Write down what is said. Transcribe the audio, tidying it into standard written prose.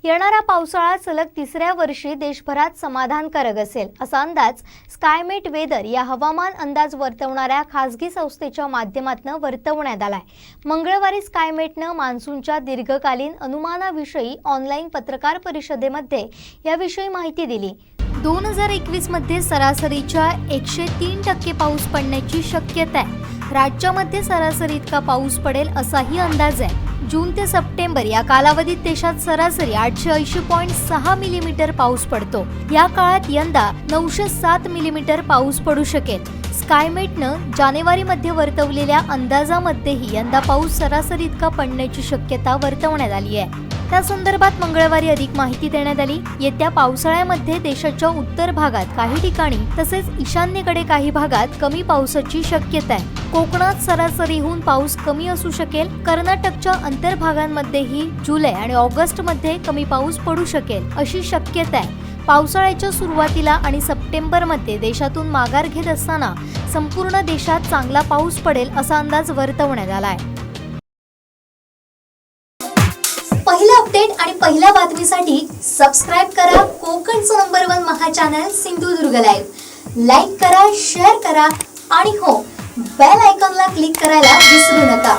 येणारा पावसाळा सलग तिसऱ्या वर्षी देशभरात समाधानकारक असेल असा अंदाज स्कायमेट वेदर या हवामान अंदाज वर्तवणाऱ्या खासगी संस्थेच्या माध्यमातून वर्तवण्यात आलाय। मंगळवारी स्कायमेटनं मान्सूनच्या दीर्घकालीन अनुमानाविषयी ऑनलाईन पत्रकार परिषदेमध्ये याविषयी माहिती दिली। 2021 मध्ये सरासरीच्या 103% पाऊस पडण्याची शक्यता आहे। राज्यामध्ये सरासरी इतका पाऊस पडेल असाही अंदाज आहे। जून ते सप्टेंबर या कालावधीत देशात सरासरी 880.6 मिलीमीटर पाऊस पडतो। या काळात यंदा 907 मिलीमीटर पाऊस पडू शकेल। स्कायमेटनं जानेवारीमध्ये वर्तवलेल्या अंदाजामध्येही यंदा पाऊस सरासरी इतका पडण्याची शक्यता वर्तवण्यात आली आहे। त्या संदर्भात मंगळवारी अधिक माहिती देण्यात आली। येत्या पावसाळ्यामध्ये देशाच्या उत्तर भागात काही ठिकाणी तसेच ईशान्येकडे काही भागात कमी पावसाची शक्यता आहे। कोकणात सरासरीहून पाऊस कमी असू शकेल। कर्नाटकच्या अंतर भागांमध्येही जुलै आणि ऑगस्ट मध्ये कमी पाऊस पडू शकेल अशी शक्यता आहे। पावसाळ्याच्या सुरुवातीला आणि सप्टेंबरमध्ये देशातून माघार घेत असताना संपूर्ण देशात चांगला पाऊस पडेल असा अंदाज वर्तवण्यात आला आहे। पहिला अपडेट आणि पहिल्या बातमीसाठी सबस्क्राइब करा कोकणचं नंबर 1 महा चॅनल सिंधुदुर्ग लाईव्ह। लाईक करा, शेअर करा आणि हो, बेल आयकॉनला क्लिक करायला विसरू नका।